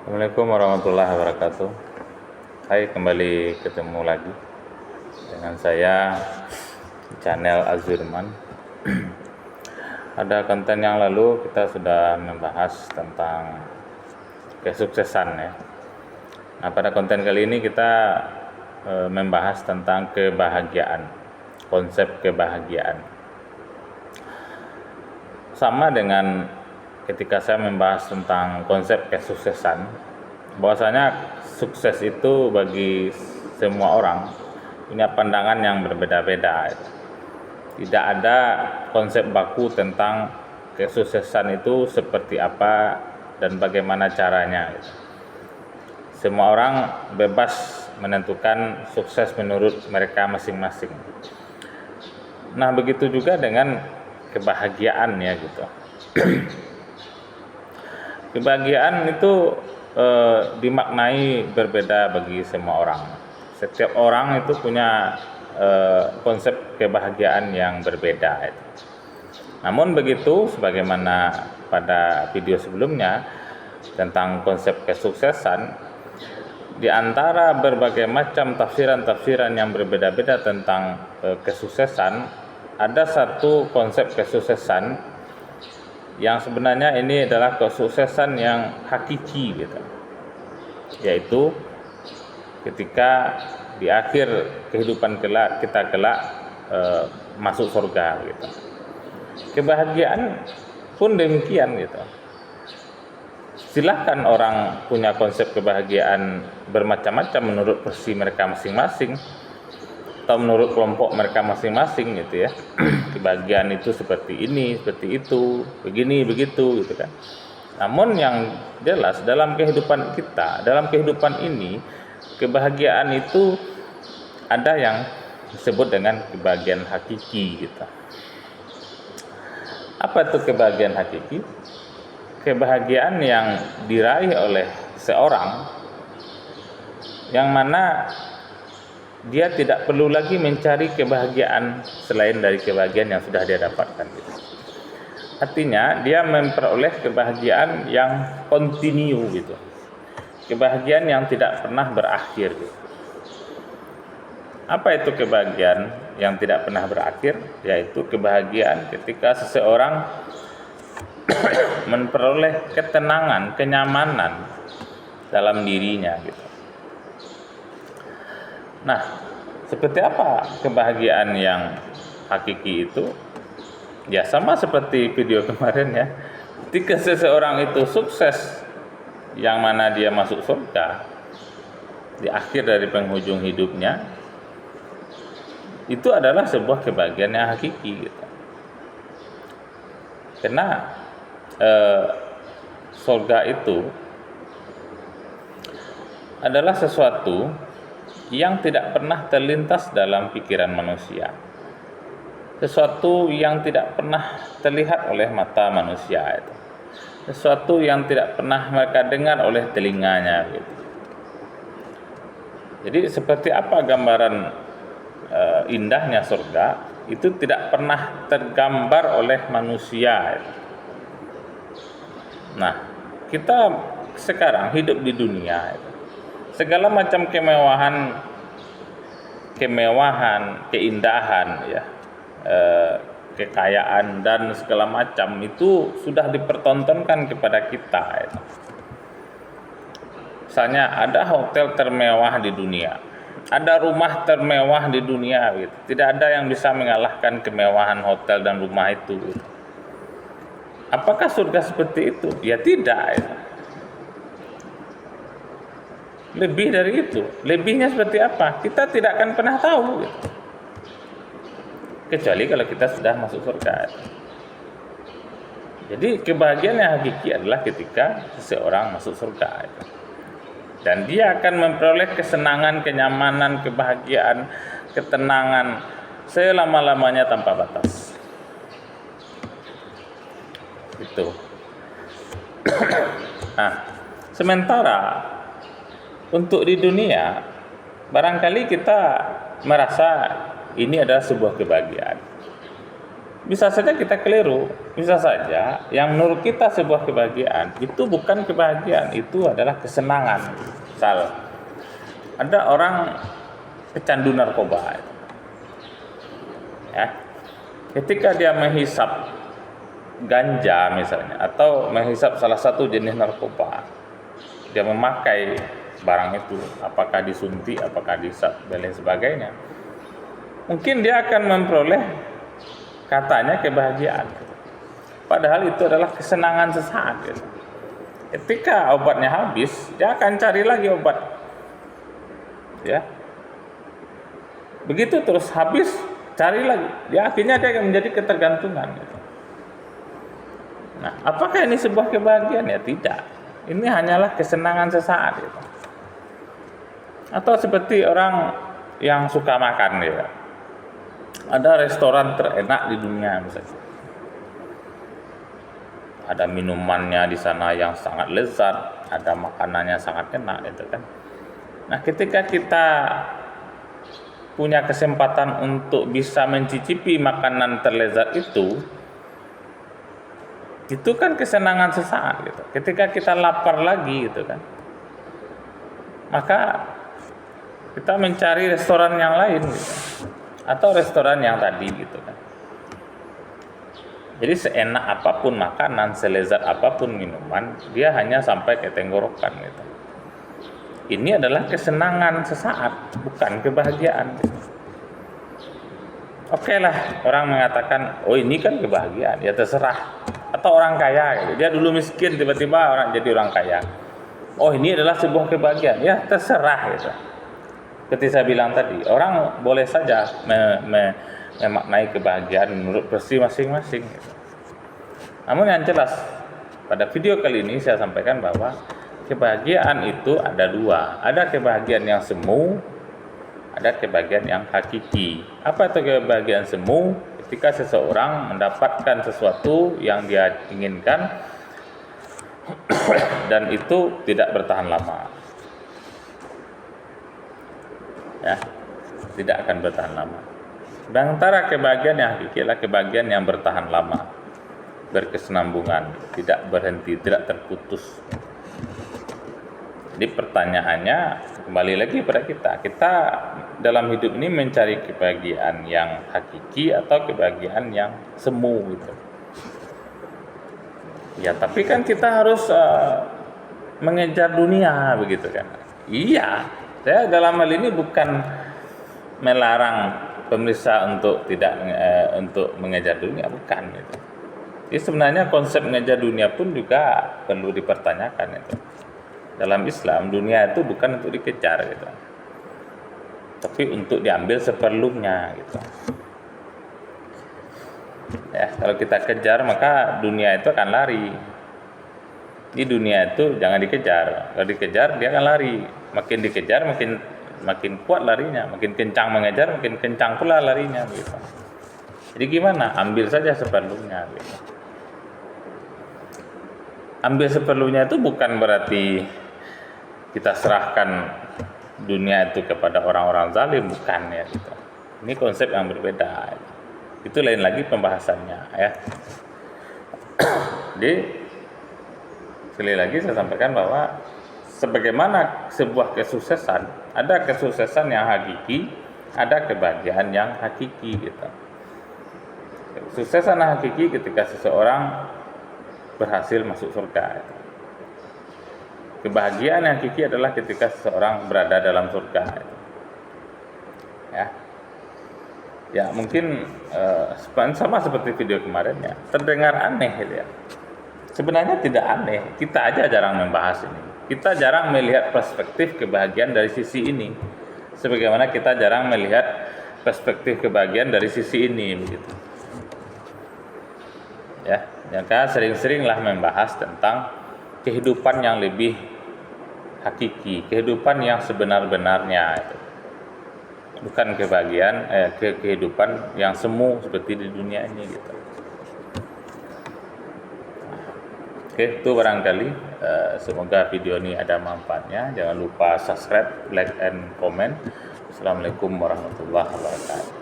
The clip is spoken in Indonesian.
Assalamualaikum warahmatullahi wabarakatuh. Hai, kembali ketemu lagi dengan saya di channel Azurman. Pada konten yang lalu kita sudah membahas tentang kesuksesan ya. Nah, pada konten kali ini kita membahas tentang kebahagiaan, konsep kebahagiaan. Sama dengan ketika saya membahas tentang konsep kesuksesan, bahwasanya sukses itu bagi semua orang punya pandangan yang berbeda-beda. Tidak ada konsep baku tentang kesuksesan itu seperti apa dan bagaimana caranya. Semua orang bebas menentukan sukses menurut mereka masing-masing. Nah, begitu juga dengan kebahagiaan ya gitu. Kebahagiaan itu dimaknai berbeda bagi semua orang. Setiap orang itu punya konsep kebahagiaan yang berbeda. Namun begitu, sebagaimana pada video sebelumnya tentang konsep kesuksesan, di antara berbagai macam tafsiran-tafsiran yang berbeda-beda tentang kesuksesan, ada satu konsep kesuksesan yang sebenarnya ini adalah kesuksesan yang hakiki gitu. Yaitu ketika di akhir kehidupan kita kelak masuk surga gitu. Kebahagiaan pun demikian gitu. Silahkan orang punya konsep kebahagiaan bermacam-macam menurut versi mereka masing-masing atau menurut kelompok mereka masing-masing gitu ya. Kebahagiaan itu seperti ini, seperti itu, begini, begitu gitu kan. Namun yang jelas dalam kehidupan kita, dalam kehidupan ini, kebahagiaan itu ada yang disebut dengan kebahagiaan hakiki gitu. Apa itu kebahagiaan hakiki? Kebahagiaan yang diraih oleh seorang yang mana dia tidak perlu lagi mencari kebahagiaan selain dari kebahagiaan yang sudah dia dapatkan gitu. Artinya dia memperoleh kebahagiaan yang kontinu gitu. Kebahagiaan yang tidak pernah berakhir gitu. Apa itu kebahagiaan yang tidak pernah berakhir? Yaitu kebahagiaan ketika seseorang memperoleh ketenangan, kenyamanan dalam dirinya gitu. Nah, seperti apa kebahagiaan yang hakiki itu? Ya sama seperti video kemarin ya. Ketika seseorang itu sukses, yang mana dia masuk surga di akhir dari penghujung hidupnya, itu adalah sebuah kebahagiaan yang hakiki gitu. Karena surga itu adalah sesuatu yang tidak pernah terlintas dalam pikiran manusia, sesuatu yang tidak pernah terlihat oleh mata manusia itu, sesuatu yang tidak pernah mereka dengar oleh telinganya gitu. Jadi seperti apa gambaran indahnya surga itu tidak pernah tergambar oleh manusia gitu. Nah, kita sekarang hidup di dunia itu, segala macam kemewahan, keindahan ya, kekayaan dan segala macam itu sudah dipertontonkan kepada kita ya. Misalnya ada hotel termewah di dunia, ada rumah termewah di dunia gitu. Tidak ada yang bisa mengalahkan kemewahan hotel dan rumah itu gitu. Apakah surga seperti itu? Ya tidak ya. Lebih dari itu, lebihnya seperti apa? Kita tidak akan pernah tahu gitu. Kecuali kalau kita sudah masuk surga. Jadi kebahagiaan yang hakiki adalah ketika seseorang masuk surga gitu. Dan dia akan memperoleh kesenangan, kenyamanan, kebahagiaan, ketenangan selama-lamanya tanpa batas. Itu. Nah, sementara untuk di dunia, barangkali kita merasa ini adalah sebuah kebahagiaan. Bisa saja kita keliru, bisa saja yang menurut kita sebuah kebahagiaan itu bukan kebahagiaan, itu adalah kesenangan. Misal, ada orang pecandu narkoba, ya, ketika dia menghisap ganja misalnya, atau menghisap salah satu jenis narkoba, dia memakai barang itu, apakah disuntik, apakah dihisap, dan lain sebagainya, mungkin dia akan memperoleh katanya kebahagiaan, padahal itu adalah kesenangan sesaat gitu. Ketika obatnya habis, dia akan cari lagi obat, ya, begitu terus habis, cari lagi, ya akhirnya dia akan menjadi ketergantungan gitu. Nah, apakah ini sebuah kebahagiaan? Ya tidak, ini hanyalah kesenangan sesaat gitu. Atau seperti orang yang suka makan ya, ada restoran terenak di dunia misalnya, ada minumannya di sana yang sangat lezat, ada makanannya sangat enak itu kan. Nah, ketika kita punya kesempatan untuk bisa mencicipi makanan terlezat itu kan kesenangan sesaat gitu. Ketika kita lapar lagi gitu kan, maka kita mencari restoran yang lain gitu, atau restoran yang tadi gitu kan. Jadi seenak apapun makanan, selezat apapun minuman, dia hanya sampai ke tenggorokan gitu. Ini adalah kesenangan sesaat, bukan kebahagiaan gitu. Oke lah, orang mengatakan, oh ini kan kebahagiaan, ya terserah. Atau orang kaya gitu, dia dulu miskin tiba-tiba orang jadi orang kaya, oh ini adalah sebuah kebahagiaan, ya terserah gitu. Seperti saya bilang tadi, orang boleh saja memaknai kebahagiaan menurut versi masing-masing gitu. Namun yang jelas, pada video kali ini saya sampaikan bahwa kebahagiaan itu ada dua. Ada kebahagiaan yang semu, ada kebahagiaan yang hakiki. Apa itu kebahagiaan semu? Ketika seseorang mendapatkan sesuatu yang dia inginkan dan itu tidak bertahan lama, ya, tidak akan bertahan lama. Dan antara kebahagiaan yang hakiki adalah kebahagiaan yang bertahan lama, berkesinambungan, tidak berhenti, tidak terputus. Jadi pertanyaannya kembali lagi pada kita dalam hidup ini mencari kebahagiaan yang hakiki atau kebahagiaan yang semu gitu. Ya tapi kan kita harus mengejar dunia begitu kan. Iya, saya dalam hal ini bukan melarang pemirsa untuk tidak untuk mengejar dunia, bukan gitu. Jadi sebenarnya konsep mengejar dunia pun juga perlu dipertanyakan itu. Dalam Islam, dunia itu bukan untuk dikejar gitu, tapi untuk diambil seperlunya gitu. Ya, kalau kita kejar maka dunia itu akan lari. Di dunia itu jangan dikejar. Kalau dikejar dia akan lari. Makin dikejar makin kuat larinya, makin kencang mengejar makin kencang pula larinya gitu. Jadi gimana? Ambil saja seperlunya gitu. Ambil seperlunya itu bukan berarti kita serahkan dunia itu kepada orang-orang zalim, bukan ya gitu. Ini konsep yang berbeda. Itu lain lagi pembahasannya ya. Jadi sekali lagi saya sampaikan bahwa sebagaimana sebuah kesuksesan, ada kesuksesan yang hakiki, ada kebahagiaan yang hakiki gitu. Kesuksesan yang hakiki ketika seseorang berhasil masuk surga gitu. Kebahagiaan yang hakiki adalah ketika seseorang berada dalam surga gitu. Ya mungkin sama seperti video kemarin ya, terdengar aneh gitu ya. Sebenarnya tidak aneh, kita aja jarang membahas ini. Kita jarang melihat perspektif kebahagiaan dari sisi ini, sebagaimana kita jarang melihat perspektif kebahagiaan dari sisi ini begitu. Ya, maka sering-seringlah membahas tentang kehidupan yang lebih hakiki, kehidupan yang sebenar-benarnya itu. Bukan kebahagiaan, kehidupan yang semu seperti di dunia ini gitu. Oke, itu barangkali semoga video ini ada manfaatnya. Jangan lupa subscribe, like, and comment. Assalamualaikum warahmatullahi wabarakatuh.